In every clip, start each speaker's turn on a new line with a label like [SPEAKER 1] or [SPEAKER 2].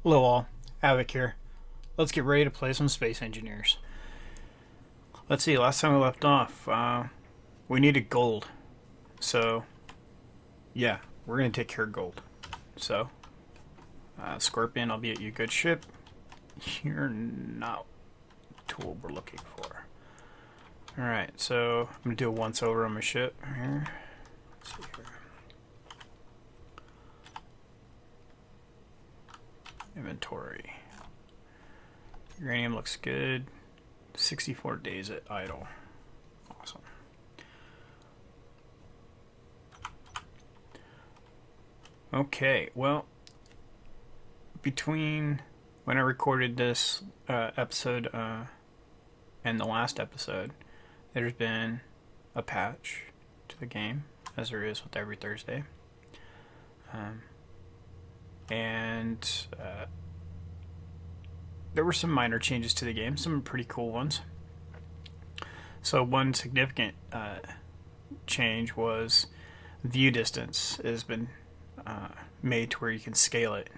[SPEAKER 1] Hello all, Havoc here. Let's get ready to play some Space Engineers. Let's see, last time we left off, we needed gold. So, yeah, we're going to take care of gold. So, Scorpion, I'll be at you, good ship. You're not the tool we're looking for. Alright, so I'm going to do a once over on my ship here. Let's see here. Inventory. Uranium looks good. 64 days at idle. Awesome. Okay, well, between when I recorded this episode and the last episode, there's been a patch to the game, as there is with every Thursday. And there were some minor changes to the game, some pretty cool ones. So one significant change was view distance has been made to where you can scale it.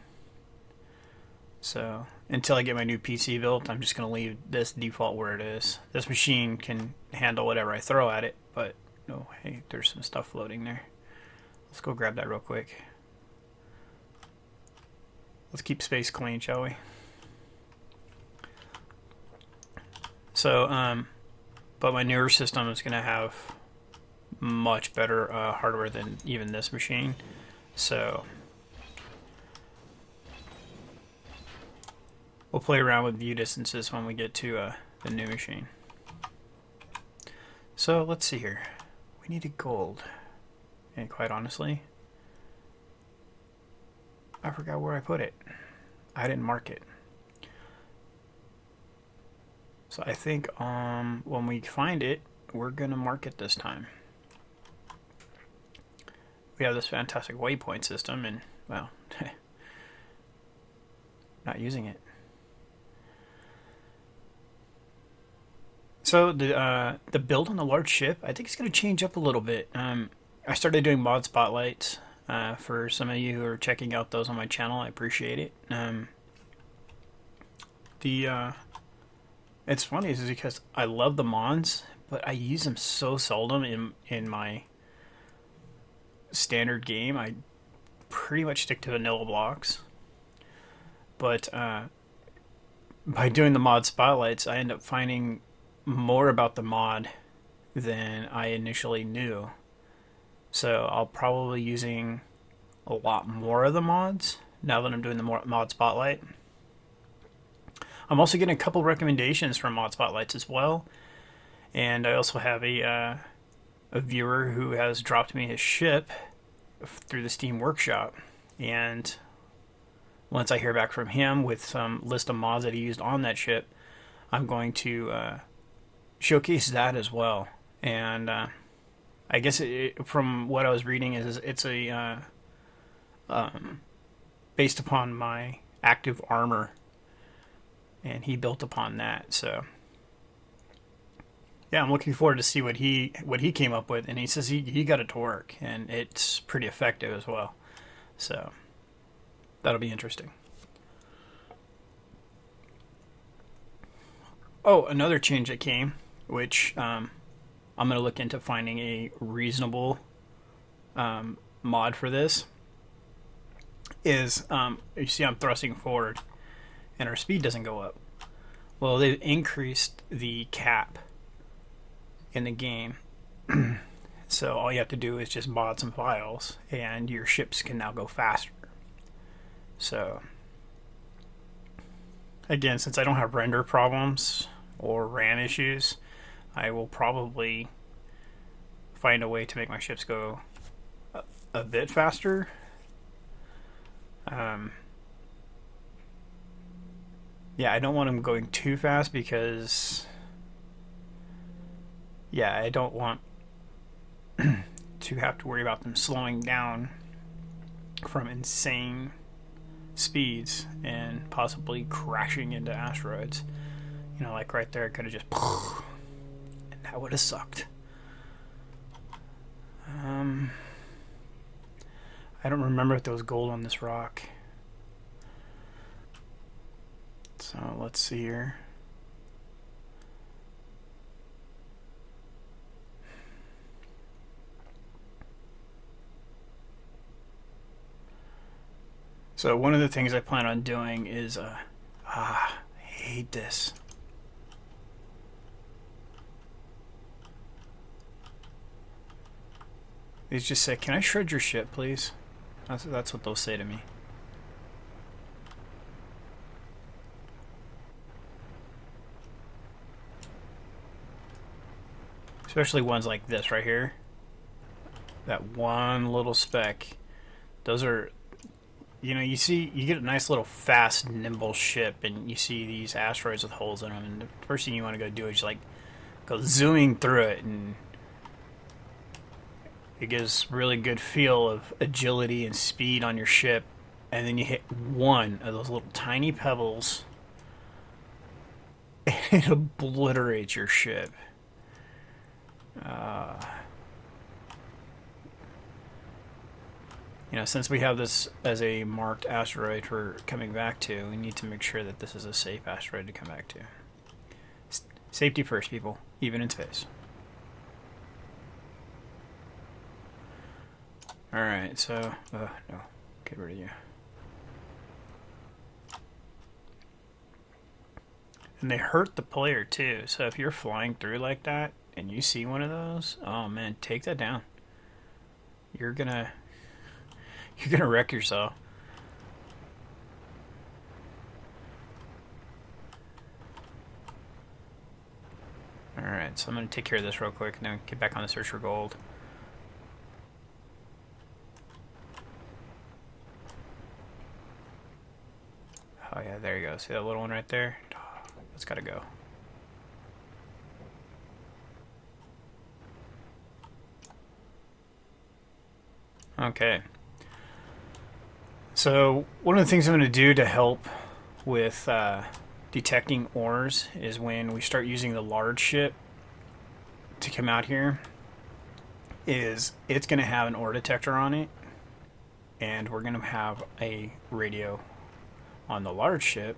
[SPEAKER 1] So until I get my new PC built, I'm just going to leave this default where it is. This machine can handle whatever I throw at it, but oh, hey, there's some stuff floating there. Let's go grab that real quick. Let's keep space clean, shall we? So, but my newer system is going to have much better hardware than even this machine. So, we'll play around with view distances when we get to the new machine. So, let's see here. We needed gold. And quite honestly, I forgot where I put it. I didn't mark it. So I think when we find it, we're going to mark it this time. We have this fantastic waypoint system and, well, not using it. So the build on the large ship, I think it's going to change up a little bit. I started doing mod spotlights. For some of you who are checking out those on my channel, I appreciate it. It's funny is because I love the mods, but I use them so seldom in my standard game. I pretty much stick to vanilla blocks. But by doing the mod spotlights, I end up finding more about the mod than I initially knew. So I'll probably using a lot more of the mods now that I'm doing the mod spotlight. I'm also getting a couple recommendations from mod spotlights as well, and I also have a viewer who has dropped me his ship through the Steam Workshop, and once I hear back from him with some list of mods that he used on that ship, I'm going to showcase that as well. And I guess from what I was reading is it's a based upon my active armor, and he built upon that. So yeah, I'm looking forward to see what he came up with, and he says he got it to work, and it's pretty effective as well. So that'll be interesting. Oh, another change that came, which I'm going to look into finding a reasonable mod for this, is you see I'm thrusting forward and our speed doesn't go up. Well, they've increased the cap in the game. So all you have to do is just mod some files and your ships can now go faster. So again, since I don't have render problems or RAM issues, I will probably find a way to make my ships go a bit faster. Yeah, I don't want them going too fast because, yeah, I don't want to have to worry about them slowing down from insane speeds and possibly crashing into asteroids. You know, like right there, I could have just, and that would have sucked. I don't remember if there was gold on this rock. So let's see here. So one of the things I plan on doing is, I hate this. They just say, "Can I shred your shit, please?" That's what they'll say to me. Especially ones like this right here. That one little speck. Those are, you get a nice little fast, nimble ship, and you see these asteroids with holes in them, and the first thing you want to go do is like go zooming through it, and it gives really good feel of agility and speed on your ship, and then you hit one of those little tiny pebbles, and it obliterates your ship. Since we have this as a marked asteroid we're coming back to, we need to make sure that this is a safe asteroid to come back to. Safety first, people, even in space. Alright, so... no. Get rid of you. And they hurt the player, too. So if you're flying through like that, and you see one of those, oh man, take that down. You're gonna wreck yourself. Alright, so I'm gonna take care of this real quick and then get back on the search for gold. Oh yeah, there you go. See that little one right there? Oh, that's gotta go. Okay. So one of the things I'm going to do to help with detecting ores is when we start using the large ship to come out here, is it's going to have an ore detector on it, and we're going to have a radio on the large ship.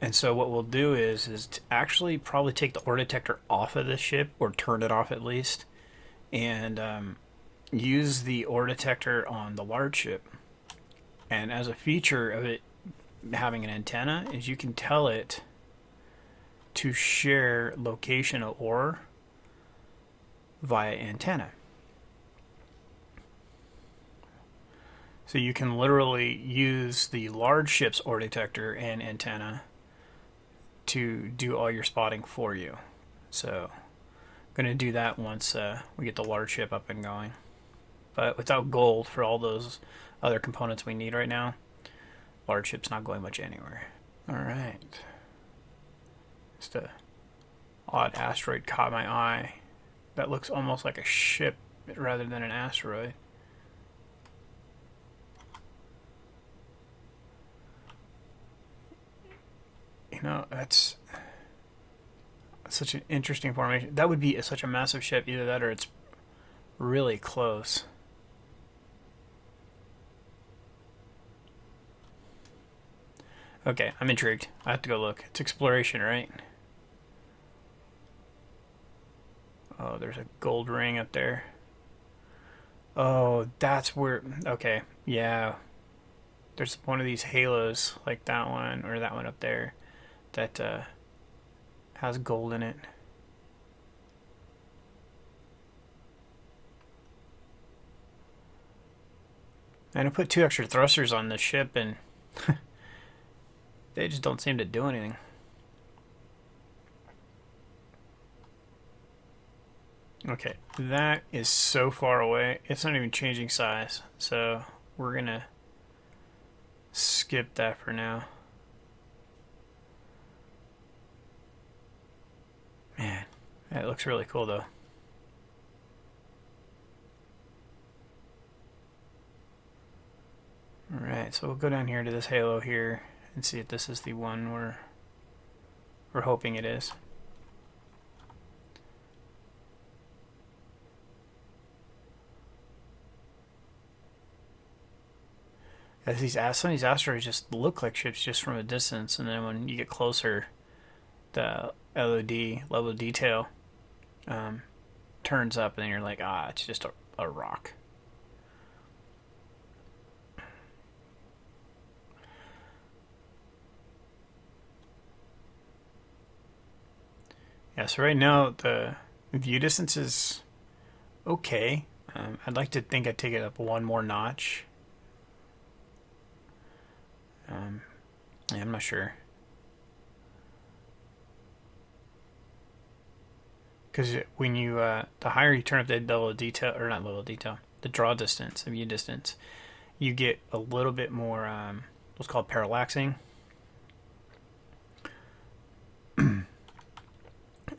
[SPEAKER 1] And so what we'll do is to actually probably take the ore detector off of this ship, or turn it off at least, and use the ore detector on the large ship. And as a feature of it having an antenna is you can tell it to share location of ore via antenna. So you can literally use the large ship's ore detector and antenna to do all your spotting for you. So I'm going to do that once we get the large ship up and going. But without gold for all those other components we need right now, large ship's not going much anywhere. Alright. Just a odd asteroid caught my eye. That looks almost like a ship rather than an asteroid. That's such an interesting formation. That would be such a massive ship. Either that or it's really close. Okay, I'm intrigued. I have to go look. It's exploration, right? Oh, there's a gold ring up there. Oh, that's where... Okay, yeah. There's one of these halos, like that one, or that one up there, that has gold in it. And I put 2 extra thrusters on this ship, and they just don't seem to do anything. Okay, that is so far away. It's not even changing size. So we're going to skip that for now. Man, that looks really cool though. Alright, so we'll go down here to this halo here and see if this is the one we're hoping it is. As some of these asteroids just look like ships just from a distance, and then when you get closer, the LOD level of detail turns up, and then you're like, ah, it's just a rock. Yeah, so right now the view distance is okay. I'd like to think I'd take it up one more notch. Yeah, I'm not sure. Because when you, the higher you turn up the level of detail, or not level of detail, the draw distance, the view distance, you get a little bit more, what's called parallaxing.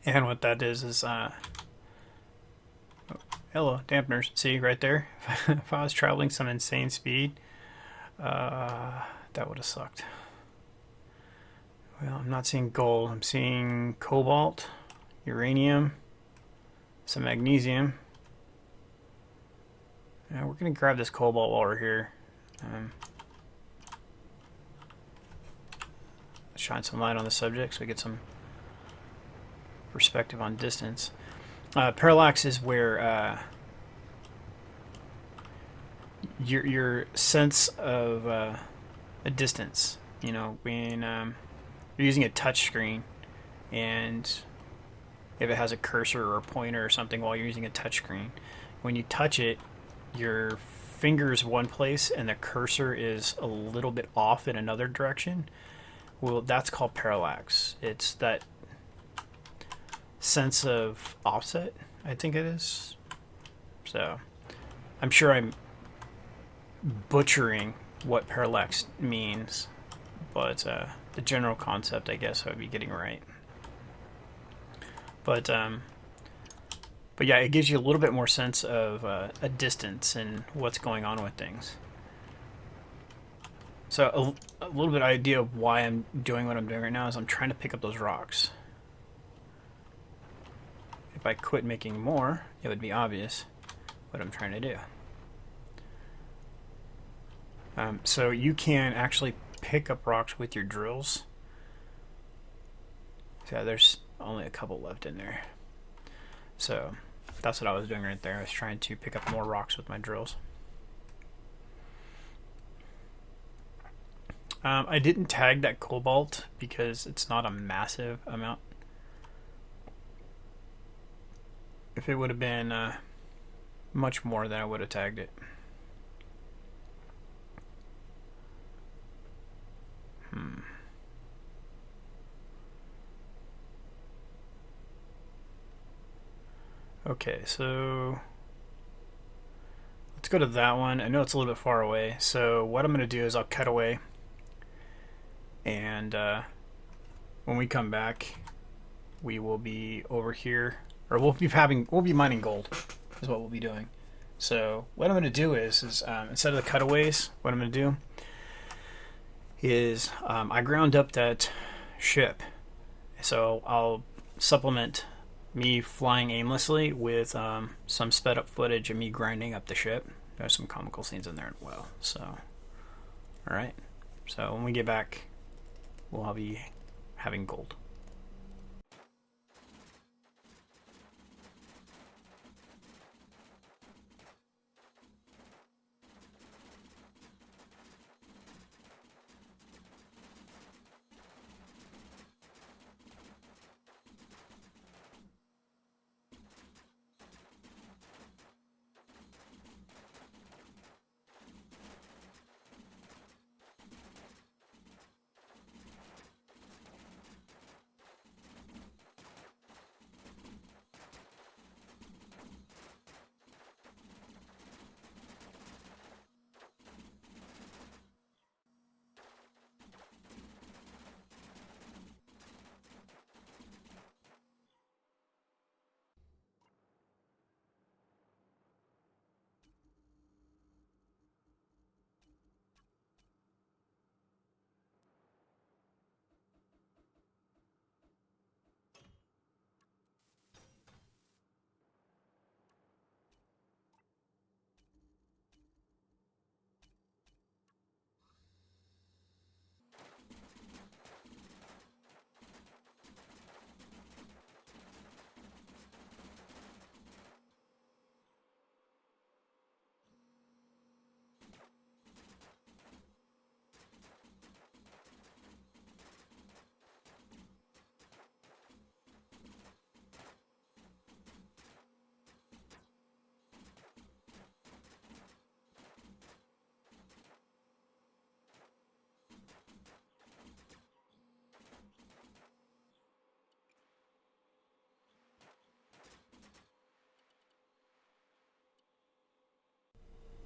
[SPEAKER 1] And what that is, hello, dampeners. See, right there? If I was traveling some insane speed, that would have sucked. Well, I'm not seeing gold. I'm seeing cobalt, uranium, some magnesium. We're going to grab this cobalt while we're here. Shine some light on the subject so we get some perspective on distance. Parallax is where your sense of a distance. You know, when you're using a touch screen, and if it has a cursor or a pointer or something while you're using a touch screen, when you touch it, your finger is one place and the cursor is a little bit off in another direction. Well, that's called parallax. It's that sense of offset, I think it is. So I'm sure I'm butchering what parallax means, but the general concept, I guess, I would be getting right. But yeah, it gives you a little bit more sense of a distance and what's going on with things. So a little bit of idea of why I'm doing what I'm doing right now is I'm trying to pick up those rocks. If I quit making more, it would be obvious what I'm trying to do. So you can actually pick up rocks with your drills. So there's only a couple left in there. So that's what I was doing right there. I was trying to pick up more rocks with my drills. I didn't tag that cobalt because it's not a massive amount. If it would have been much more, then I would have tagged it. Okay, so let's go to that one. I know it's a little bit far away, so what I'm going to do is I'll cut away, and when we come back, we will be over here, or we'll be mining gold, is what we'll be doing. So what I'm going to do is instead of the cutaways, what I'm going to do is I ground up that ship, so I'll supplement me flying aimlessly with some sped up footage of me grinding up the ship. There's some comical scenes in there as well. So, alright. So when we get back, we'll be having gold.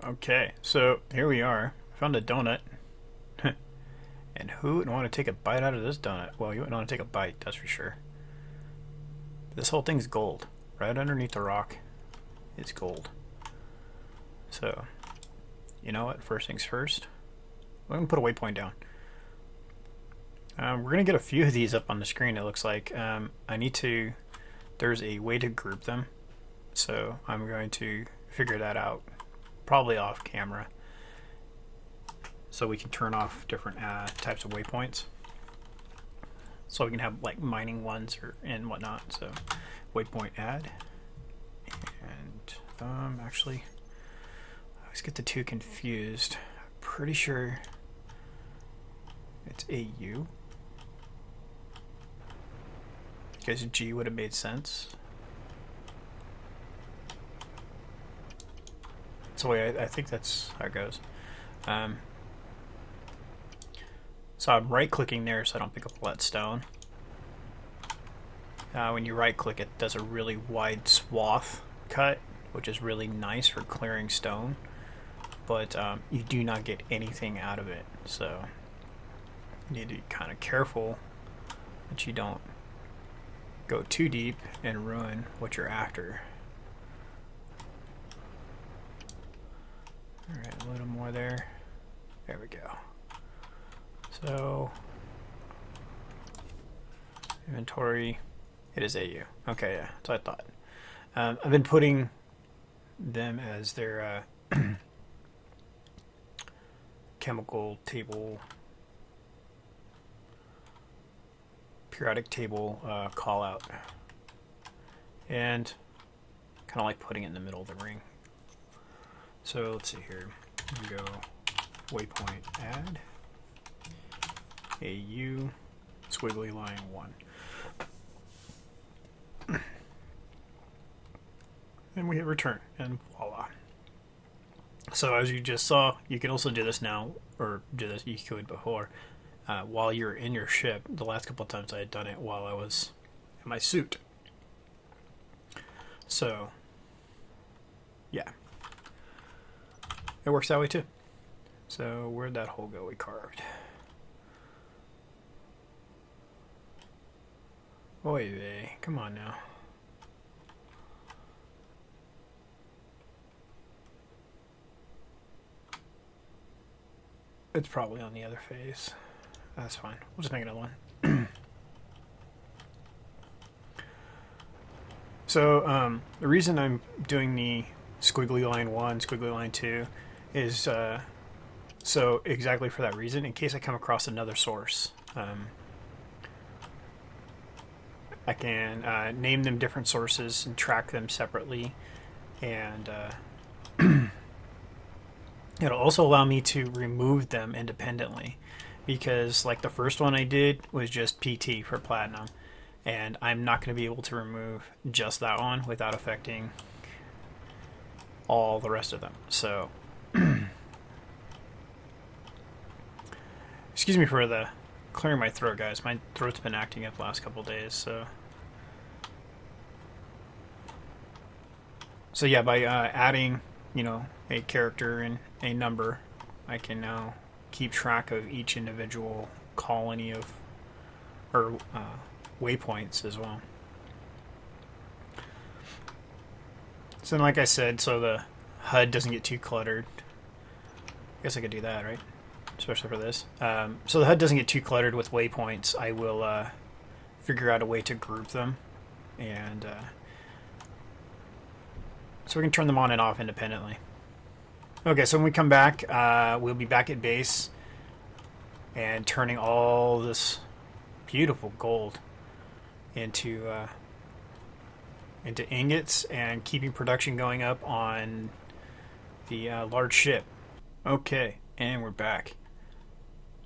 [SPEAKER 1] Okay, so here we are. Found a donut. And who would want to take a bite out of this donut? Well, you wouldn't want to take a bite, that's for sure. This whole thing's gold. Right underneath the rock, it's gold. So, you know what? First things first. We're going to put a waypoint down. We're going to get a few of these up on the screen, it looks like. I need to... There's a way to group them. So I'm going to figure that out. Probably off camera. So we can turn off different types of waypoints. So we can have like mining ones and whatnot. So waypoint add. And actually, I always get the two confused. I'm pretty sure it's AU. Because G would have made sense. That's the way I think that's how it goes. So I'm right clicking there so I don't pick up all that stone. When you right click, it does a really wide swath cut, which is really nice for clearing stone, but you do not get anything out of it, so you need to be kind of careful that you don't go too deep and ruin what you're after. Alright, a little more there. There we go. So, inventory, it is AU. Okay, yeah, that's what I thought. I've been putting them as their chemical table, periodic table call out. And kind of like putting it in the middle of the ring. So let's see here. We go waypoint add. AU squiggly line 1. And we hit return, and voila. So as you just saw, you can also do this now, or do this, you could before, while you're in your ship. The last couple of times I had done it while I was in my suit. So, yeah. It works that way too. So where'd that hole go we carved? Oy vey, come on now. It's probably on the other face. That's fine. We'll just make another one. So the reason I'm doing the squiggly line 1, squiggly line 2 is so exactly for that reason, in case I come across another source. I can name them different sources and track them separately, and it'll also allow me to remove them independently, because like the first one I did was just PT for platinum, and I'm not going to be able to remove just that one without affecting all the rest of them. So excuse me for the clearing my throat, guys. My throat's been acting up the last couple days, so yeah, by adding, you know, a character and a number, I can now keep track of each individual colony of, or waypoints as well. So like I said, so the HUD doesn't get too cluttered. I guess I could do that, right? Especially for this. So the HUD doesn't get too cluttered with waypoints. I will figure out a way to group them, and so we can turn them on and off independently. Okay, so when we come back, we'll be back at base and turning all this beautiful gold into ingots and keeping production going up on the large ship. Okay, and we're back.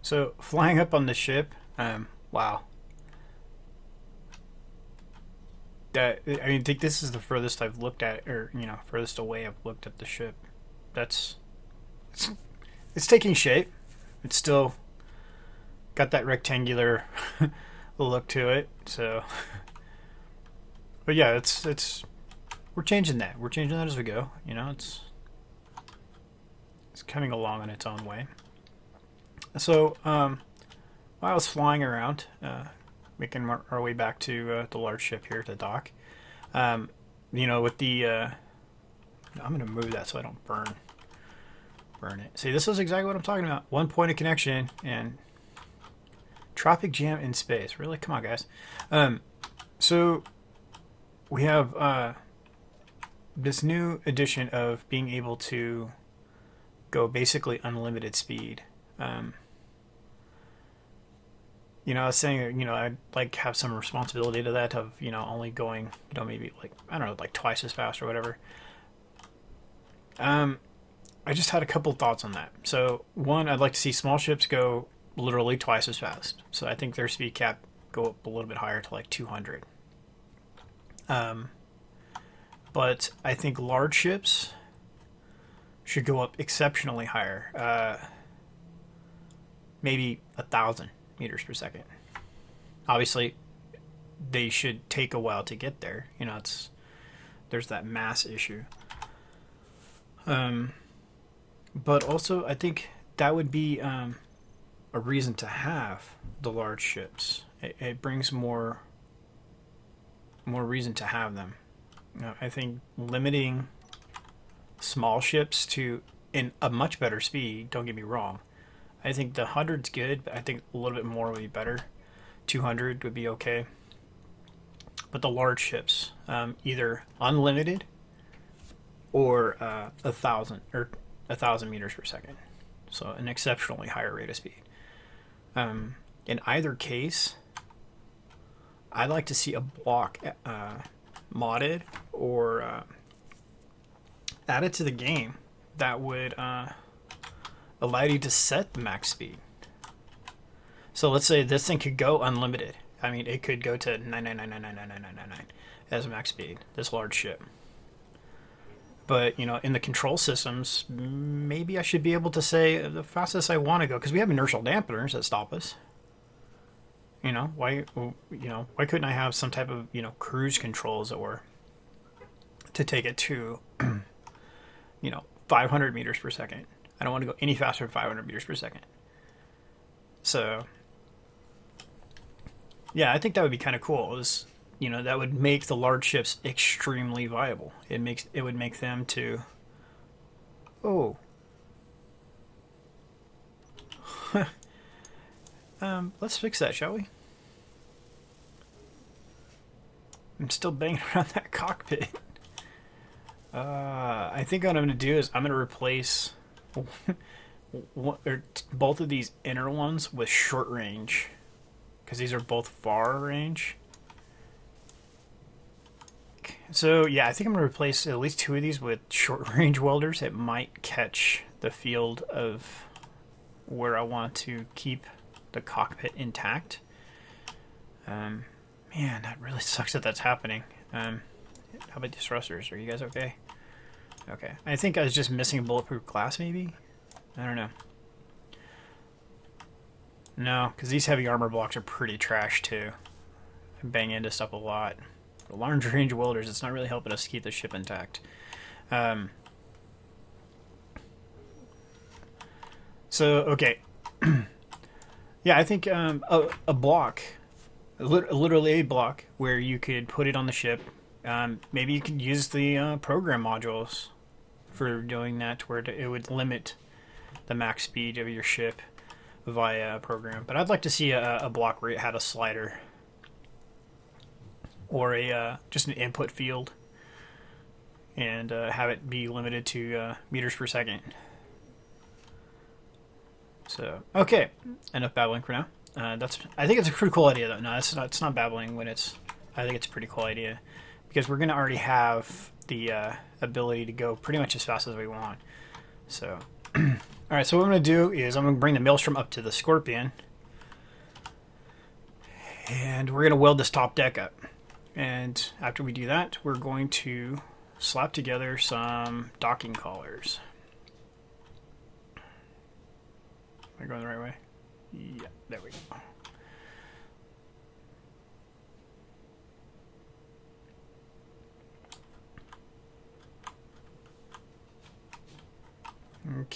[SPEAKER 1] So flying up on the ship, wow. I think this is the furthest I've looked at, or furthest away I've looked at the ship. It's taking shape. It's still got that rectangular look to it. So, but yeah, we're changing that. We're changing that as we go. It's it's coming along in its own way. So while I was flying around, making our way back to the large ship here to dock, with the I'm gonna move that so I don't burn it. See, this is exactly what I'm talking about. One point of connection and traffic jam in space. Really, come on, guys. So we have this new addition of being able to go basically unlimited speed. I was saying, I'd like have some responsibility to that of, only going, maybe like, I don't know, like twice as fast or whatever. I just had a couple thoughts on that. So one, I'd like to see small ships go literally twice as fast. So I think their speed cap go up a little bit higher to like 200. But I think large ships should go up exceptionally higher. Maybe 1,000 meters per second. Obviously, they should take a while to get there. There's that mass issue. But also, I think that would be a reason to have the large ships. It brings more reason to have them. I think limiting small ships to in a much better speed. Don't get me wrong. I think the 100's good, but I think a little bit more would be better. 200 would be okay. But the large ships, either unlimited or 1,000 meters per second. So an exceptionally higher rate of speed. In either case, I'd like to see a block modded or added to the game that would allow you to set the max speed. So let's say this thing could go unlimited. I mean, it could go to 999999999 as max speed, this large ship. But, in the control systems, maybe I should be able to say the fastest I want to go, because we have inertial dampeners that stop us. Why couldn't I have some type of, cruise controls or to take it to, 500 meters per second. I don't want to go any faster than 500 meters per second. So, yeah, I think that would be kind of cool. That would make the large ships extremely viable. It would make them to. Oh. Let's fix that, shall we? I'm still banging around that cockpit. I think what I'm going to do is I'm going to replace both of these inner ones with short range, because these are both far range. So yeah, I think I'm going to replace at least two of these with short range welders. It might catch the field of where I want to keep the cockpit intact. Man, that really sucks that that's happening. How about these thrusters? Are you guys okay? Okay. I think I was just missing a bulletproof glass, maybe? I don't know. No, because these heavy armor blocks are pretty trash, too. I bang into stuff a lot. The large range welders, it's not really helping us keep the ship intact. So, okay. Yeah, I think a block, literally a block, where you could put it on the ship. Maybe you could use the program modules for doing that, where it would limit the max speed of your ship via a program. But I'd like to see a block where it had a slider or just an input field, and have it be limited to meters per second. So, okay, enough babbling for now. I think it's a pretty cool idea, though. No, it's not babbling when I think it's a pretty cool idea, because we're going to already have the ability to go pretty much as fast as we want. So, alright, so what I'm going to do is I'm going to bring the Maelstrom up to the Scorpion, and we're going to weld this top deck up. And after we do that, we're going to slap together some docking collars. Am I going the right way? Yeah, there we go.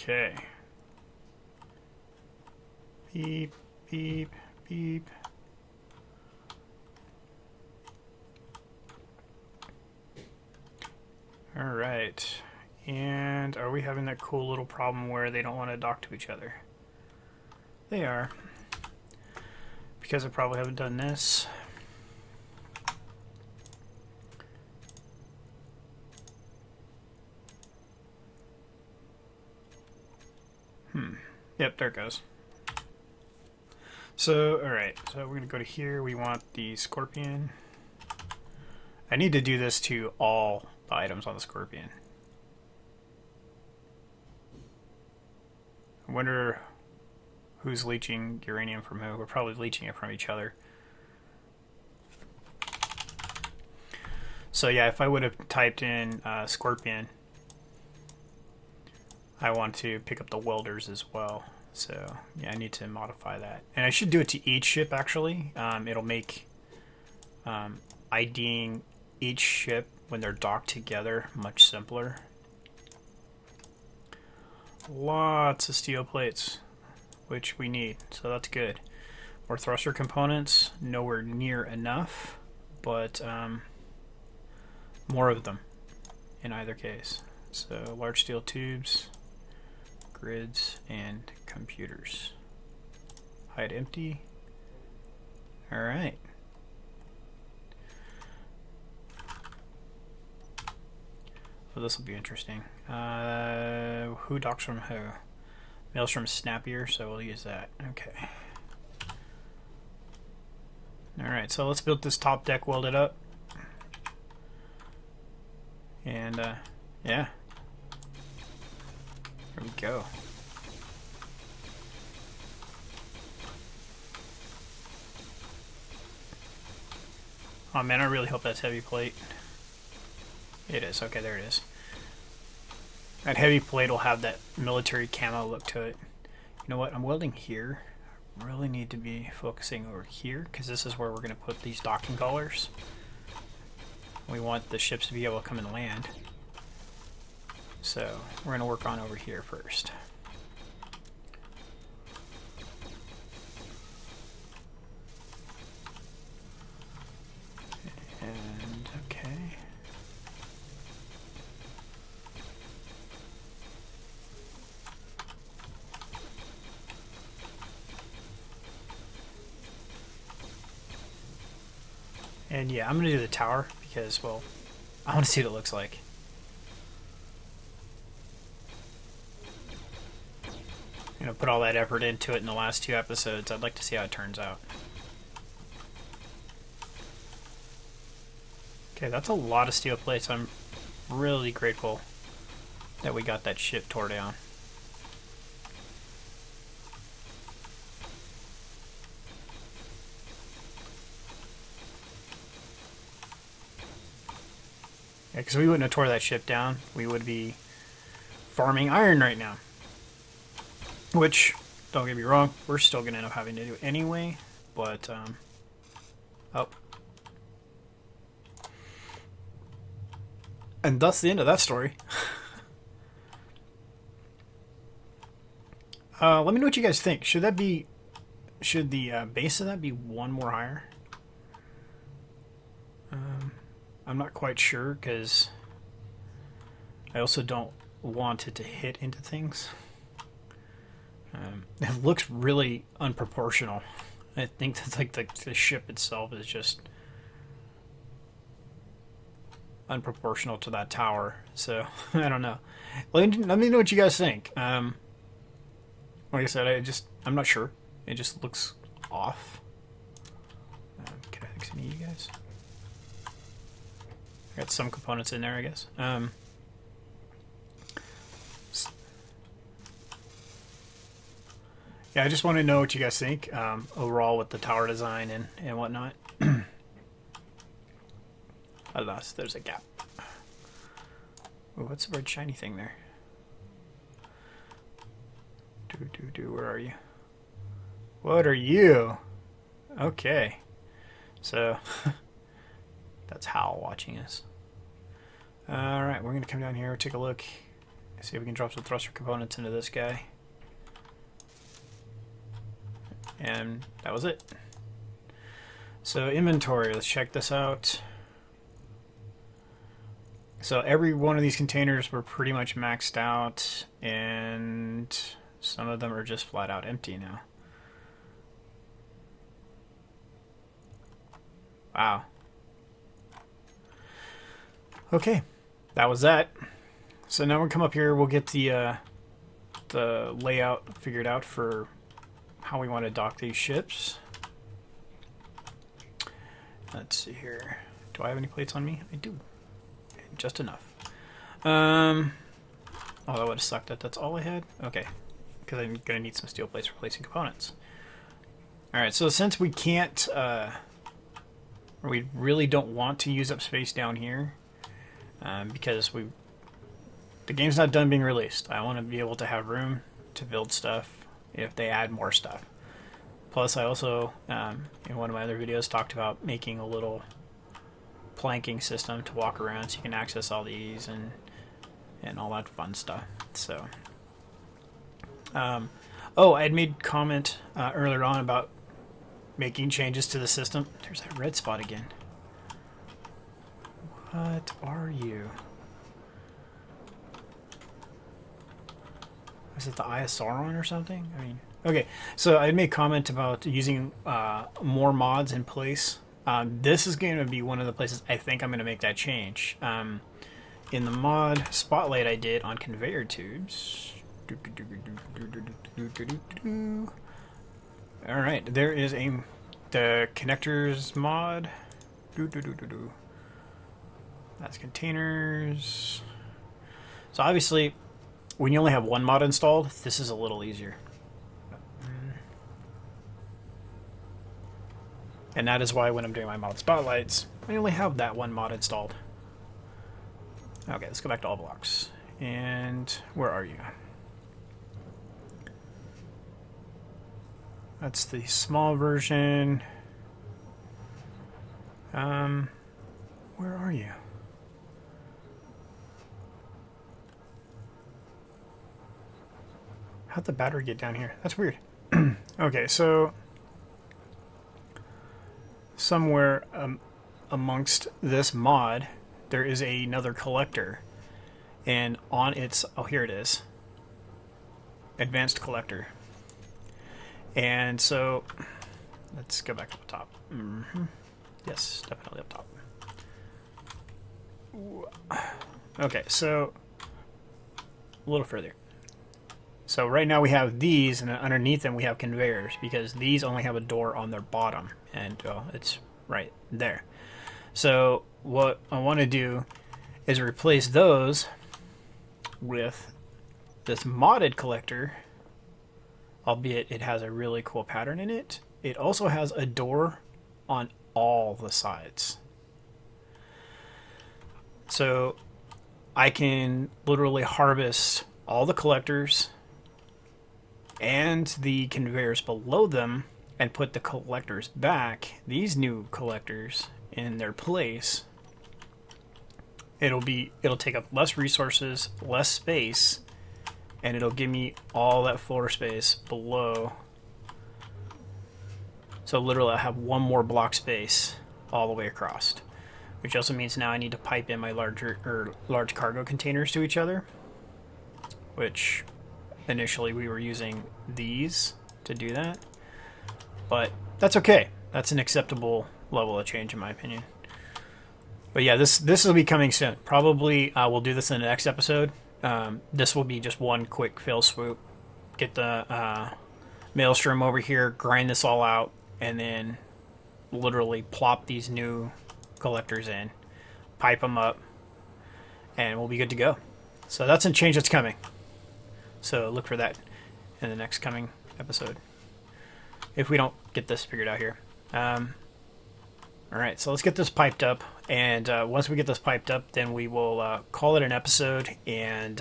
[SPEAKER 1] Okay. Beep, beep, beep. All right. And are we having that cool little problem where they don't want to dock to each other? They are. Because I probably haven't done this. Yep, there it goes. So, alright, so we're going to go to here. We want the scorpion. I need to do this to all the items on the scorpion. I wonder who's leeching uranium from who. We're probably leeching it from each other. So yeah, if I would have typed in scorpion, I want to pick up the welders as well. So yeah, I need to modify that. And I should do it to each ship actually. It'll make IDing each ship when they're docked together much simpler. Lots of steel plates, which we need, so that's good. More thruster components, nowhere near enough, but more of them in either case. So large steel tubes, grids, and computers. Hide empty. Alright. So this will be interesting. Who docks from who? Maelstrom's snappier, so we'll use that. Okay. Alright, so let's build this top deck, weld it up. And, yeah. Here we go. Oh man, I really hope that's heavy plate. It is. Okay, there it is. That heavy plate will have that military camo look to it. You know what? I'm welding here. I really need to be focusing over here because this is where we're going to put these docking collars. We want the ships to be able to come and land. So we're going to work on over here first. And okay. And yeah, I'm going to do the tower because, well, I want to see what it looks like. I'm going to put all that effort into it in the last 2 episodes. I'd like to see how it turns out. Okay, that's a lot of steel plates. I'm really grateful that we got that ship tore down. Yeah, because we wouldn't have tore that ship down. We would be farming iron right now. Which, don't get me wrong, we're still going to end up having to do anyway. But, oh. And that's the end of that story. Let me know what you guys think. Should the base of that be 1 more higher? I'm not quite sure because I also don't want it to hit into things. It looks really unproportional. I think that like the ship itself is just unproportional to that tower. So I don't know. Let me know what you guys think. Like I said, I'm not sure. It just looks off. Can I fix any of you guys? Got some components in there, I guess. Yeah, I just want to know what you guys think overall with the tower design and whatnot. Alas, there's a gap. Oh, what's the red shiny thing there? Where are you? What are you? Okay. So, that's Hal watching us. Alright, we're going to come down here, take a look, See if we can drop some thruster components into this guy. And that was it. So inventory, let's check this out. So every one of these containers were pretty much maxed out, and some of them are just flat out empty now. Wow. Okay, that was that. So now we'll come up here, we'll get the layout figured out for how we want to dock these ships. Let's see here. Do I have any plates on me? I do. Just enough. Oh, that would have sucked that that's all I had? Okay. Because I'm going to need some steel plates for placing components. Alright, so since we can't, we really don't want to use up space down here, because the game's not done being released. I want to be able to have room to build stuff if they add more stuff. Plus, I also, in one of my other videos, talked about making a little planking system to walk around so you can access all these and all that fun stuff. So, oh, I had made comment earlier on about making changes to the system. There's that red spot again. What are you? Is it the Eye of Sauron or something? I mean, okay. So I made comment about using more mods in place. This is going to be one of the places I think I'm going to make that change. In the mod spotlight I did on conveyor tubes. Alright, there is the connectors mod. That's containers. So obviously, when you only have one mod installed, this is a little easier. And that is why when I'm doing my mod spotlights, I only have that one mod installed. Okay, let's go back to all blocks. And where are you? That's the small version. Where are you? How'd the battery get down here? That's weird. Okay, so somewhere amongst this mod, there is another collector. And on its... oh, here it is. Advanced collector. And so, let's go back up top. Yes, definitely up top. Okay, so a little further. So right now we have these, and then underneath them we have conveyors, because these only have a door on their bottom, and well, it's right there. So what I want to do is replace those with this modded collector, albeit it has a really cool pattern in it. It also has a door on all the sides. So I can literally harvest all the collectors and the conveyors below them and put the collectors back, these new collectors, in their place. It'll take up less resources, less space, and it'll give me all that floor space below. So literally I have one more block space all the way across, which also means now I need to pipe in my large cargo containers to each other, which initially we were using these to do that, but that's okay. That's an acceptable level of change in my opinion. But yeah, this will be coming soon. Probably we'll do this in the next episode. This will be just one quick fail swoop. Get the maelstrom over here, grind this all out, and then literally plop these new collectors in, pipe them up, and we'll be good to go. So that's a change that's coming. So look for that in the next coming episode, if we don't get this figured out here. Alright, so let's get this piped up, and once we get this piped up, then we will call it an episode, and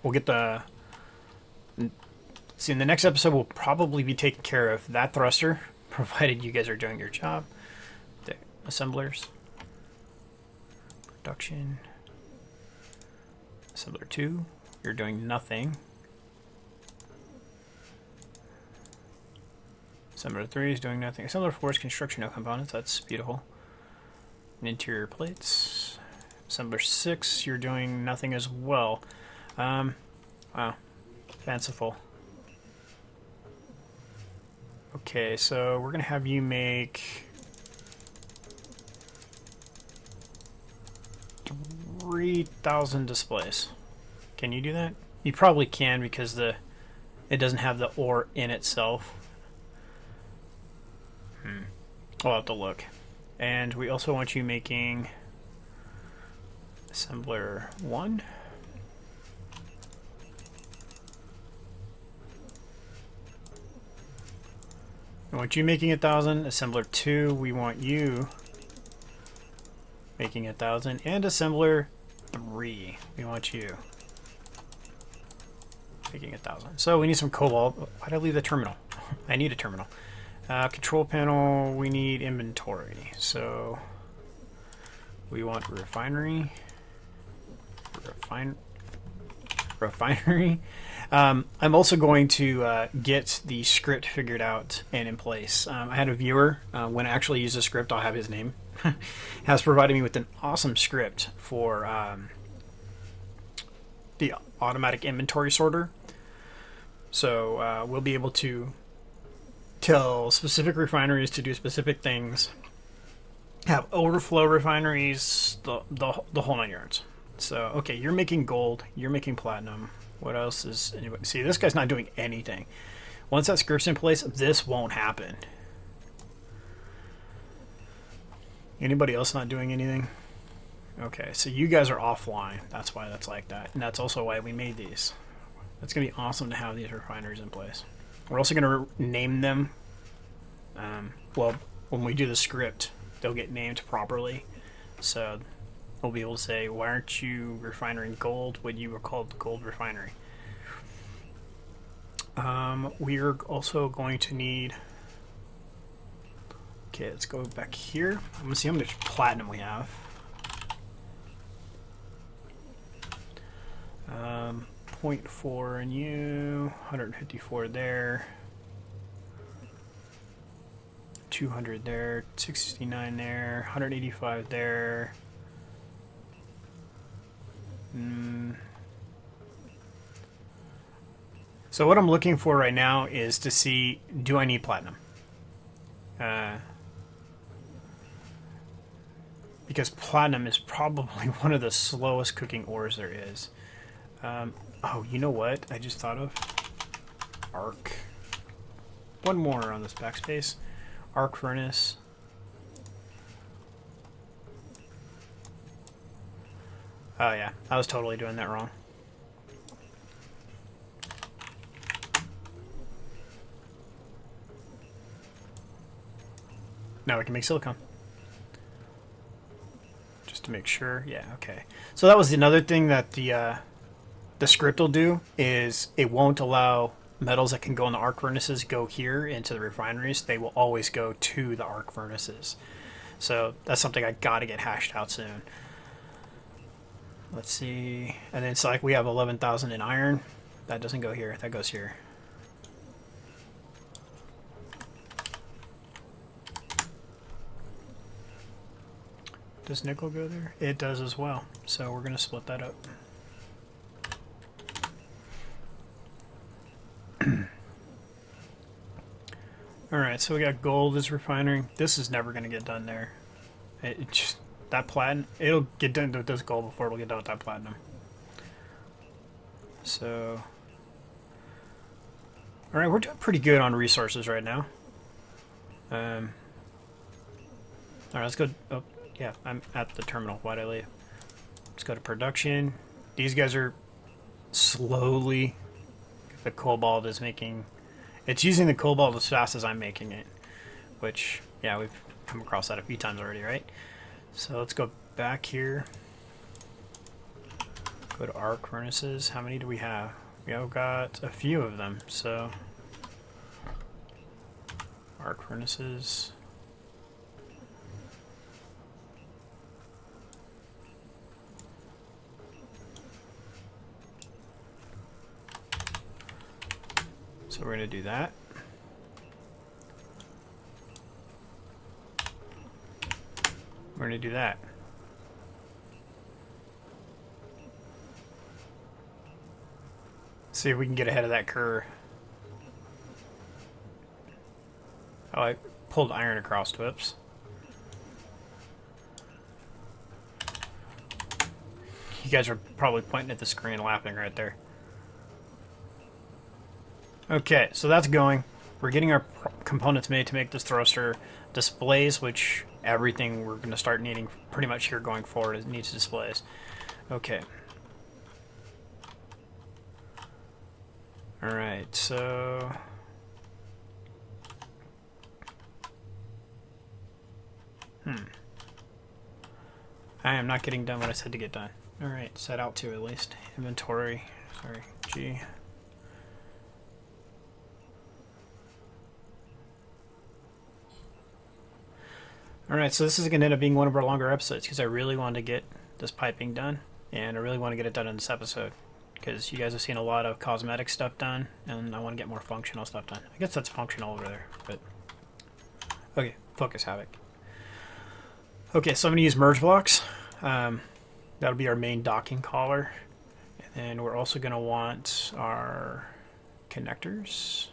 [SPEAKER 1] we'll get the... See, in the next episode, we'll probably be taking care of that thruster, provided you guys are doing your job. The assemblers. Production. Assembler 2, you're doing nothing. Assembler 3 is doing nothing. Assembler 4 is construction, no components. That's beautiful. And interior plates. Assembler 6, you're doing nothing as well. Wow. Fanciful. Okay, so we're going to have you make 3,000 displays. Can you do that? You probably can because it doesn't have the ore in itself. I'll have to look. And we also want you making assembler 1. We want you making 1,000. Assembler 2, we want you making 1,000. And assembler 3, we want you making 1,000. So we need some cobalt. Why did I leave the terminal? I need a terminal. Control panel, we need inventory. So we want refinery. Refinery. I'm also going to get the script figured out and in place. I had a viewer, when I actually use the script, I'll have his name, has provided me with an awesome script for the automatic inventory sorter. So we'll be able to tell specific refineries to do specific things, have overflow refineries, the whole 9 yards. So, okay, you're making gold, you're making platinum. What else is anybody? See, this guy's not doing anything. Once that script's in place, this won't happen. Anybody else not doing anything? Okay, so you guys are offline. That's why that's like that. And that's also why we made these. It's going to be awesome to have these refineries in place. We're also going to name them. Well, when we do the script, they'll get named properly. So we'll be able to say, why aren't you refining gold when you were called Gold Refinery? We're also going to need... Okay, let's go back here. I'm going to see how much platinum we have. 0.4 in you, 154 there, 200 there, 69 there, 185 there. So what I'm looking for right now is to see, do I need platinum? Because platinum is probably one of the slowest cooking ores there is. Oh, you know what? I just thought of arc. One more on this backspace. Arc furnace. Oh yeah, I was totally doing that wrong. Now we can make silicon. Just to make sure. Yeah, okay. So that was another thing that the script will do, is it won't allow metals that can go in the arc furnaces go here into the refineries. They will always go to the arc furnaces. So that's something I gotta get hashed out soon. Let's see. And then it's like we have 11,000 in iron. That doesn't go here. That goes here. Does nickel go there? It does as well. So we're going to split that up. Alright, so we got gold as refining. This is never going to get done there. It just, that platinum, it'll get done with this gold before it'll get done with that platinum. So, alright, we're doing pretty good on resources right now. Alright, let's go. Oh, yeah, I'm at the terminal. Why'd I leave? Let's go to production. These guys are slowly. The cobalt is making. It's using the cobalt as fast as I'm making it. Which, yeah, we've come across that a few times already, right? So let's go back here. Go to arc furnaces. How many do we have? We have got a few of them, so. Arc furnaces. So we're going to do that. We're going to do that. See if we can get ahead of that curve. Oh, I pulled iron across. Whoops. You guys are probably pointing at the screen laughing right there. Okay, so that's going. We're getting our components made to make this thruster. Displays, which everything we're going to start needing pretty much here going forward is needs displays. Okay. Alright, so... I am not getting done what I said to get done. Alright, set out to at least. Inventory. Sorry, G. Alright, so this is going to end up being one of our longer episodes because I really wanted to get this piping done, and I really want to get it done in this episode because you guys have seen a lot of cosmetic stuff done, and I want to get more functional stuff done. I guess that's functional over there, but... Okay, focus, Havoc. Okay, so I'm going to use merge blocks. That'll be our main docking collar. And then we're also going to want our connectors.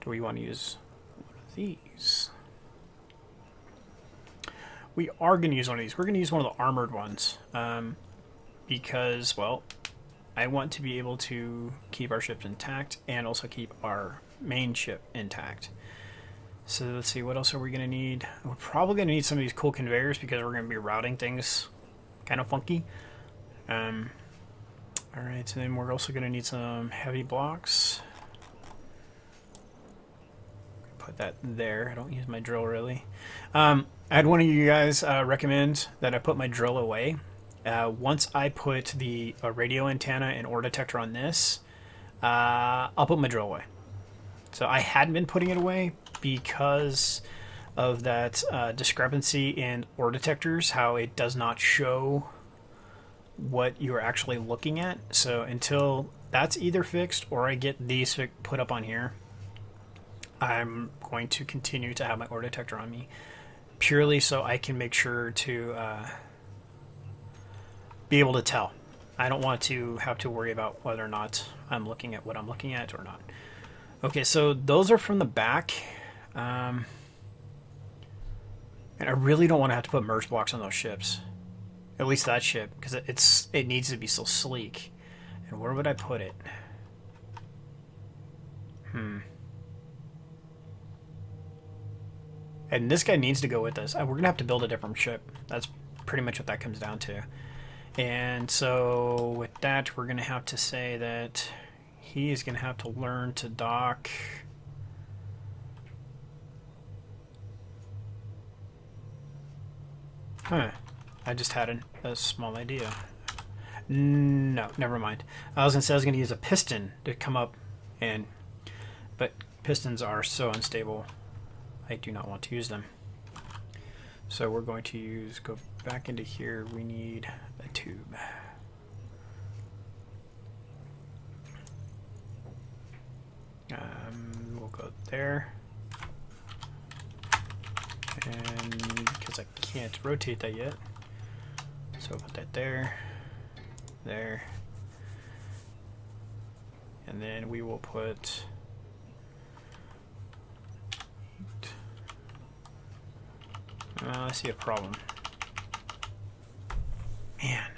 [SPEAKER 1] Do we want to use one of these? We are going to use one of these. We're going to use one of the armored ones. Because, well, I want to be able to keep our ships intact and also keep our main ship intact. So let's see, what else are we going to need? We're probably going to need some of these cool conveyors because we're going to be routing things kind of funky. Alright, so then we're also going to need some heavy blocks. Put that there. I don't use my drill really. I had one of you guys recommend that I put my drill away. Once I put the radio antenna and ore detector on this, I'll put my drill away. So I hadn't been putting it away because of that discrepancy in ore detectors, how it does not show what you're actually looking at. So until that's either fixed or I get these put up on here, I'm going to continue to have my ore detector on me, purely so I can make sure to be able to tell. I don't want to have to worry about whether or not I'm looking at what I'm looking at or not. Okay, so those are from the back. And I really don't want to have to put merge blocks on those ships. At least that ship, because it needs to be so sleek. And where would I put it? And this guy needs to go with us. We're going to have to build a different ship. That's pretty much what that comes down to. And so with that, we're going to have to say that he is going to have to learn to dock... Huh. I just had a small idea. No, never mind. I was going to say I was going to use a piston to come up and... But pistons are so unstable. I do not want to use them. So we're going to go back into here. We need a tube. We'll go there. And because I can't rotate that yet, so I'll put that there, there, and then we will put I see a problem. Man.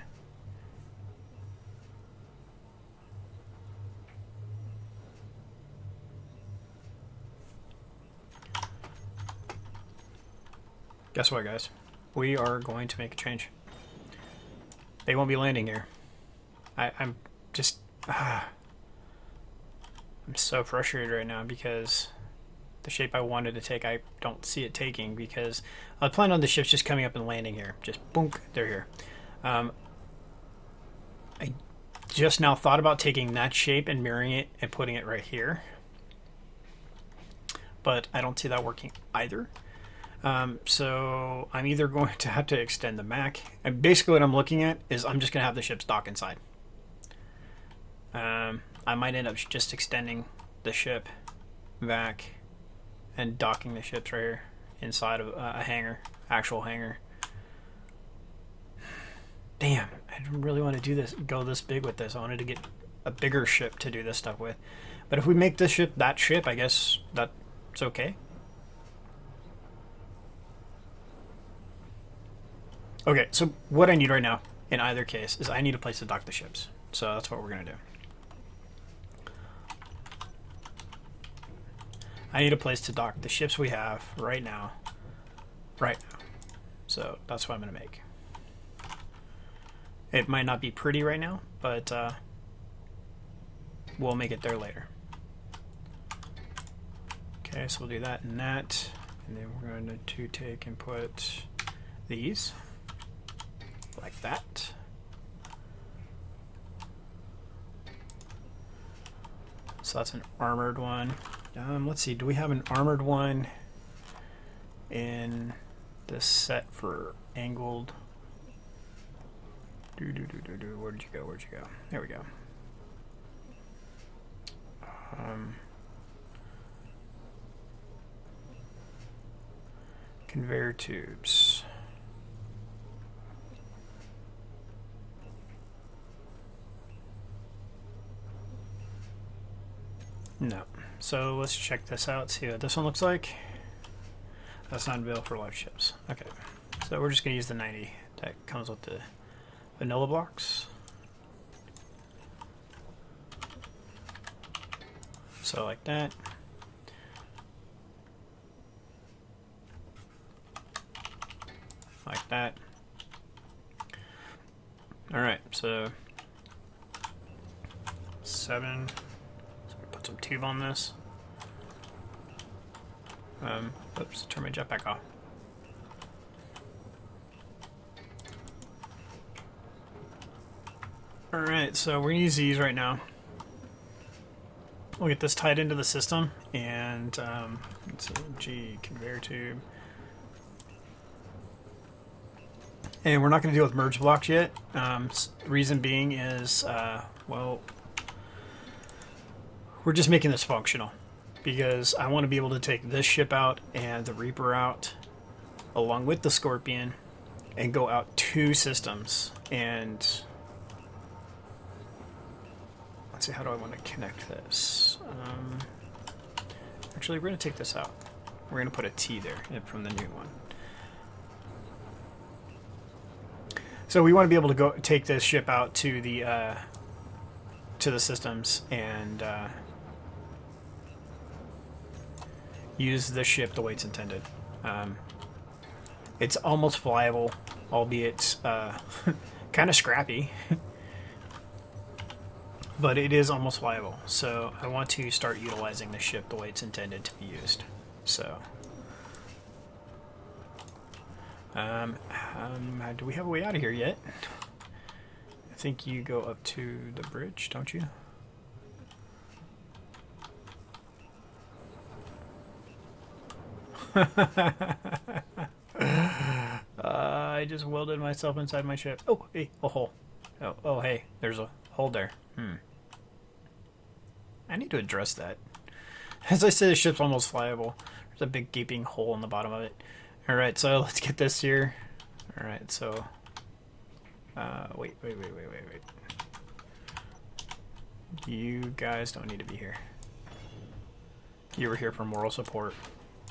[SPEAKER 1] Guess what, guys? We are going to make a change. They won't be landing here. I'm just... I'm so frustrated right now because the shape I wanted to take, I don't see it taking because I planned on the ships just coming up and landing here. Just boom, they're here. I just now thought about taking that shape and mirroring it and putting it right here. But I don't see that working either. So I'm either going to have to extend the Mac, and basically what I'm looking at is I'm just going to have the ships dock inside. I might end up just extending the ship back and docking the ships right here inside of a hangar, actual hangar. Damn, I didn't really want to do this, go this big with this. I wanted to get a bigger ship to do this stuff with. But if we make this ship that ship, I guess that's okay. Okay, so what I need right now, in either case, is I need a place to dock the ships. So that's what we're going to do. I need a place to dock the ships we have right now. Right now. So that's what I'm going to make. It might not be pretty right now, but we'll make it there later. Okay, so we'll do that and that. And then we're going to take and put these like that. So that's an armored one. Let's see, do we have an armored one in this set for angled? Where'd you go? Where'd you go? There we go. Conveyor tubes. No. So let's check this out, see what this one looks like. That's not available for live ships. Okay. So we're just going to use the 90 that comes with the vanilla blocks. So like that. Like that. Alright, so 7. Put some tube on this. Oops, turn my jetpack off. Alright, so we're gonna use these right now. We'll get this tied into the system, and let's see, G conveyor tube. And we're not going to deal with merge blocks yet. Reason being is, well, we're just making this functional because I want to be able to take this ship out and the Reaper out along with the Scorpion and go out 2 systems. And let's see, how do I want to connect this? Actually, we're going to take this out. We're going to put a T there from the new one. So we want to be able to go take this ship out to the systems and use the ship the way it's intended. It's almost flyable, albeit kind of scrappy, but it is almost flyable. So I want to start utilizing the ship the way it's intended to be used. So. Do we have a way out of here yet? I think you go up to the bridge, don't you? I just welded myself inside my ship. Oh, hey, a hole. Oh, hey, there's a hole there. I need to address that. As I said, the ship's almost flyable. There's a big gaping hole in the bottom of it. Alright, so let's get this here. Alright, so... wait. You guys don't need to be here. You were here for moral support,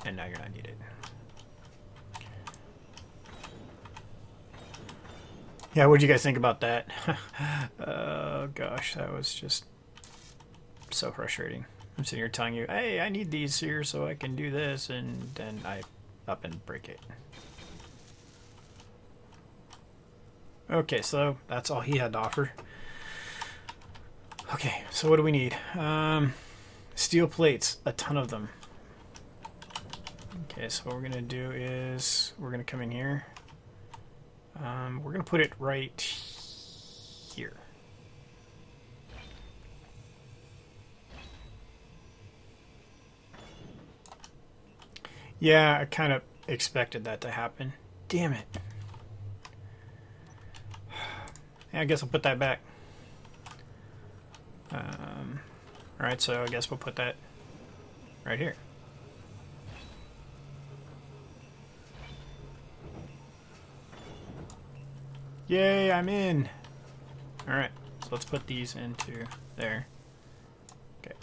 [SPEAKER 1] and now you're not needed. Yeah, what do you guys think about that? Oh gosh, that was just so frustrating. I'm sitting here telling you, hey, I need these here so I can do this, and then I up and break it. Okay, so that's all he had to offer. Okay, so what do we need? Steel plates, a ton of them. Okay, so what we're gonna do is we're gonna come in here. We're gonna put it right here. Yeah, I kind of expected that to happen. Damn it. Yeah, I guess I'll put that back. Alright, so I guess we'll put that right here. Yay, I'm in! Alright, so let's put these into there. Okay.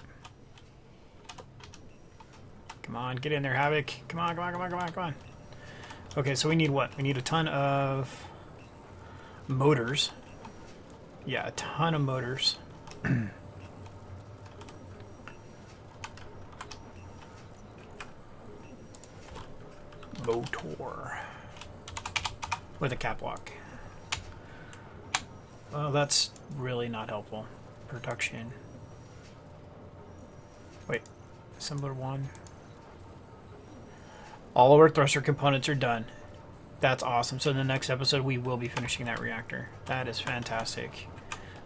[SPEAKER 1] Come on, get in there, Havoc. Come on, come on, come on, come on, come on. Okay, so we need what? We need a ton of motors. Yeah, a ton of motors. Motor. With a cap lock. Well, that's really not helpful. Production. Wait. Assembler 1. All of our thruster components are done. That's awesome. So in the next episode, we will be finishing that reactor. That is fantastic.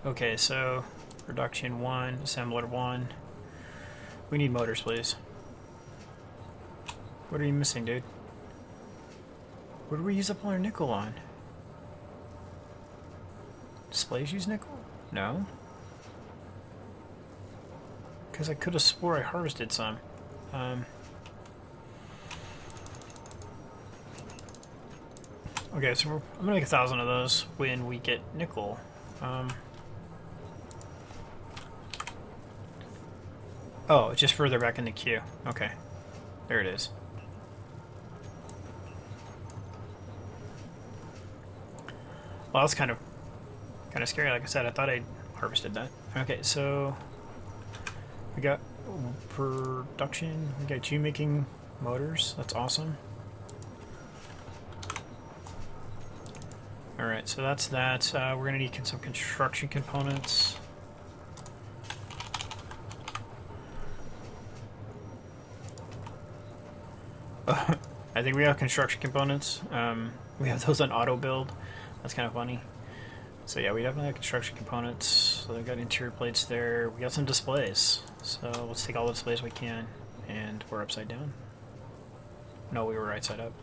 [SPEAKER 1] Okay, so production 1, assembler 1. We need motors, please. What are you missing, dude? What do we use up all our nickel on? Displays use nickel? No. Because I could have swore I harvested some. Okay, so I'm gonna make 1,000 of those when we get nickel. Oh, it's just further back in the queue. Okay, there it is. Well, that's kind of scary. Like I said, I thought I harvested that. Okay, so we got production. We got you making motors. That's awesome. All right, so that's that. We're gonna need some construction components. I think we have construction components. We have those on auto build. That's kind of funny. So yeah, we definitely have construction components. So we got interior plates there. We got some displays. So let's take all the displays we can. And we're upside down. No, we were right side up.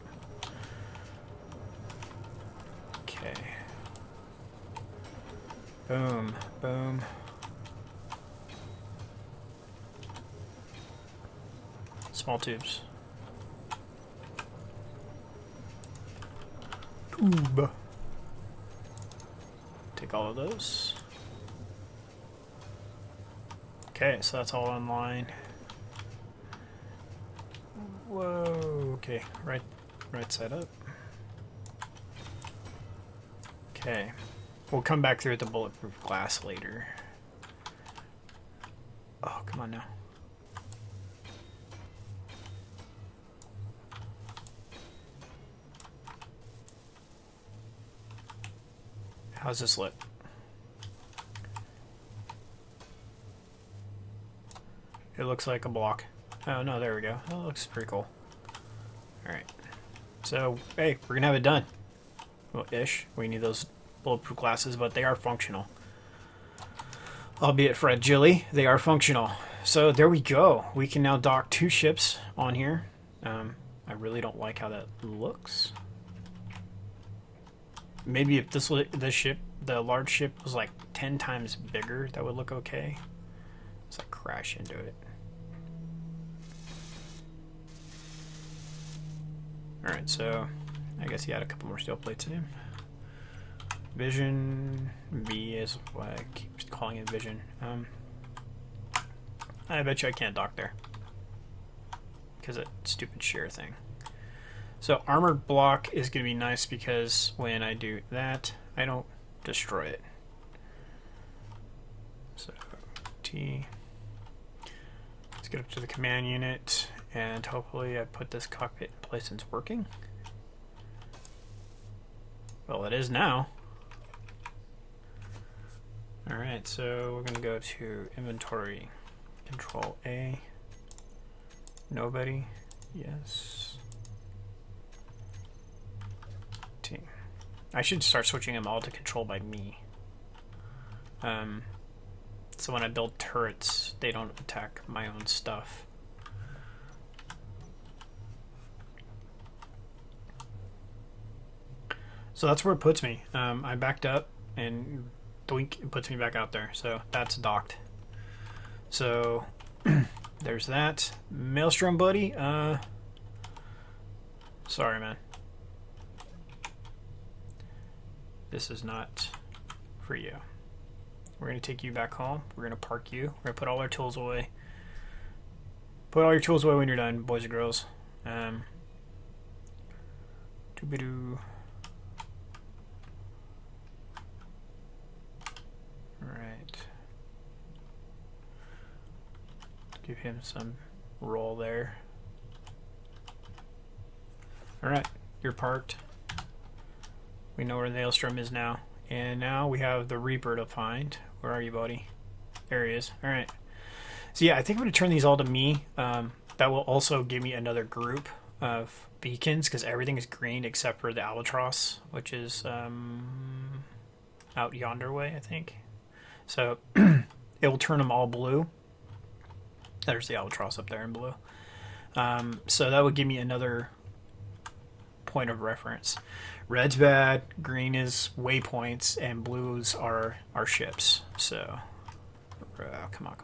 [SPEAKER 1] Okay. Boom, boom. Small tubes. Tube. Take all of those. Okay, so that's all online. Whoa, okay, right side up. Okay, we'll come back through with the bulletproof glass later. Oh, come on now. How's this lit? It looks like a block. Oh no, there we go. That looks pretty cool. Alright. So, hey, we're gonna have it done. Well, ish. We need those bulletproof glasses, but they are functional. Albeit fragile, they are functional. So there we go. We can now dock 2 ships on here. I really don't like how that looks. Maybe if this ship, the large ship, was like 10 times bigger, that would look okay. Let's like crash into it. Alright, so I guess he had a couple more steel plates in him. Vision V is what I keep calling it, vision. I bet you I can't dock there because that stupid shear thing. So armored block is going to be nice because when I do that, I don't destroy it. So T. Let's get up to the command unit and hopefully I put this cockpit in place and it's working. Well, it is now. Alright, so we're going to go to inventory. Control A. Nobody. Yes. T. I should start switching them all to control by me. So when I build turrets, they don't attack my own stuff. So that's where it puts me. I backed up and doink, it puts me back out there. So that's docked. So there's that. Maelstrom, buddy. Sorry, man. This is not for you. We're going to take you back home. We're going to park you. We're going to put all our tools away. Put all your tools away when you're done, boys and girls. Doobidoo. Alright. Give him some roll there. Alright, you're parked. We know where the Maelstrom is now. And now we have the Reaper to find. Where are you, buddy? There he is. Alright. So yeah, I think I'm going to turn these all to me. That will also give me another group of beacons, because everything is green except for the Albatross, which is out yonder way, I think. So it will turn them all blue. There's the Albatross up there in blue. So that would give me another point of reference. Red's bad, green is waypoints, and blues are our ships. So come on.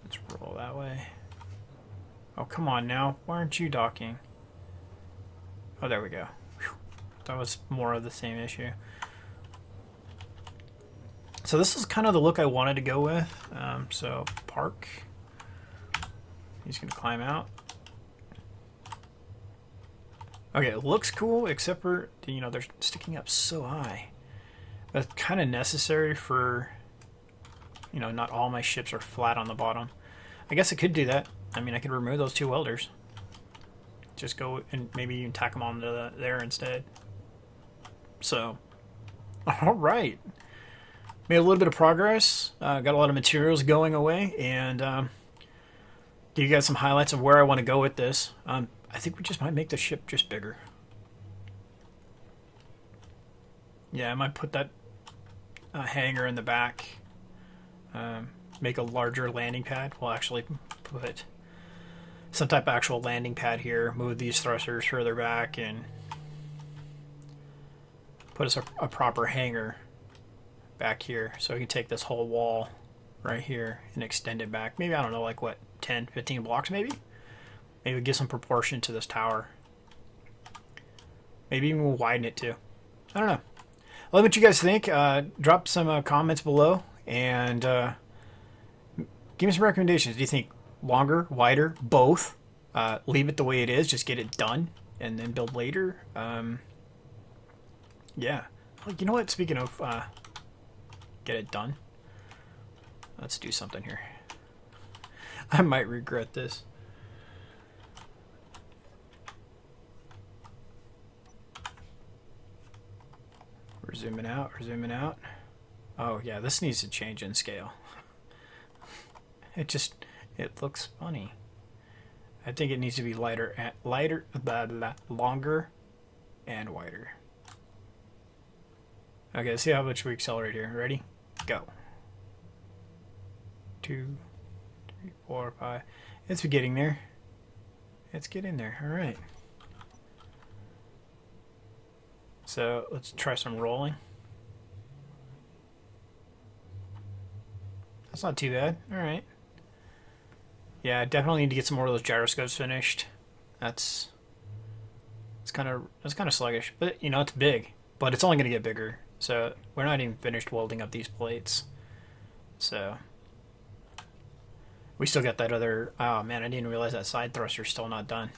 [SPEAKER 1] Let's roll that way. Oh, come on now. Why aren't you docking? Oh, there we go. Whew. That was more of the same issue. So this is kind of the look I wanted to go with. So park. He's going to climb out. Okay, it looks cool, except for, you know, they're sticking up so high. That's kind of necessary for, you know, not all my ships are flat on the bottom. I guess I could do that. I mean, I could remove those two welders. Just go and maybe even tack them on to there instead. So, alright. Made a little bit of progress. Got a lot of materials going away, and give you guys some highlights of where I want to go with this. I think we just might make the ship just bigger. Yeah, I might put that hangar in the back. Make a larger landing pad. We'll actually put some type of actual landing pad here. Move these thrusters further back and put us a proper hangar back here. So we can take this whole wall right here and extend it back. Maybe, I don't know, like what, 10, 15 blocks maybe? Maybe give some proportion to this tower. Maybe even we'll widen it too. I don't know. Let me know what you guys think. Drop some comments below and give me some recommendations. Do you think longer, wider, both? Leave it the way it is. Just get it done and then build later. Yeah. You know what? Speaking of get it done. Let's do something here. I might regret this. We're zooming out. We're zooming out. Oh yeah, this needs to change in scale. It looks funny. I think it needs to be lighter, longer, and wider. Okay, let's see how much we accelerate here. Ready? Go. 2, 3, 4, 5. It's getting there. It's getting there. All right. So let's try some rolling. That's not too bad. All right. Yeah, I definitely need to get some more of those gyroscopes finished. That's kind of sluggish, but you know, it's big. But it's only going to get bigger. So we're not even finished welding up these plates. So we still got that other. Oh man, I didn't realize that side thruster's still not done.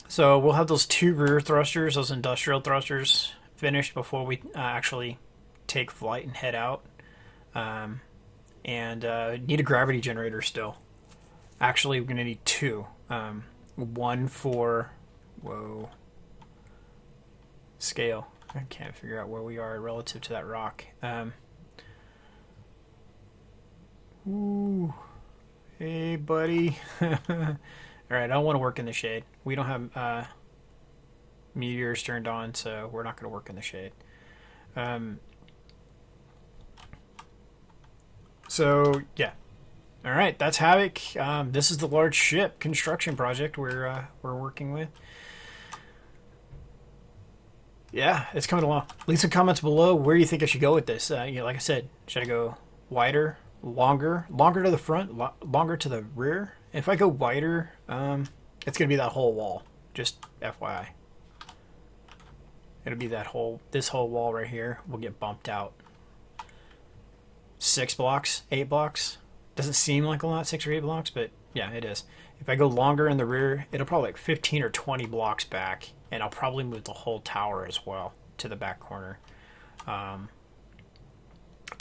[SPEAKER 1] So we'll have those two rear thrusters, those industrial thrusters, finished before we actually take flight and head out. And need a gravity generator still. Actually, we're going to need two. One for... Whoa. Scale. I can't figure out where we are relative to that rock. Ooh. Hey, buddy. Alright, I don't want to work in the shade. We don't have meteors turned on, so we're not going to work in the shade. So, yeah. Alright, that's Havoc. This is the large ship construction project we're working with. yeah, it's coming along. Leave some comments below where you think I should go with this. Like I said, should I go wider, longer to the front, longer to the rear? If I go wider, it's gonna be that whole wall. Just FYI, it'll be this whole wall right here will get bumped out. 6 blocks, 8 blocks. Doesn't seem like a lot, 6 or 8 blocks, but yeah, it is. If I go longer in the rear, it'll probably like 15 or 20 blocks back, and I'll probably move the whole tower as well to the back corner. To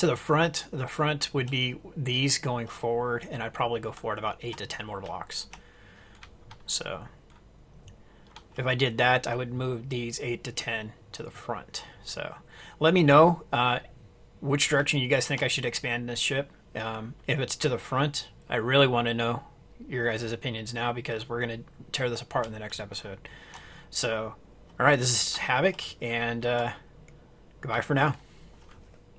[SPEAKER 1] the front would be these going forward, and I'd probably go forward about 8 to 10 more blocks. So if I did that, I would move these 8 to 10 to the front. So let me know which direction you guys think I should expand this ship. If it's to the front, I really want to know your guys' opinions now, because we're going to tear this apart in the next episode. So, all right, this is Havoc, and goodbye for now.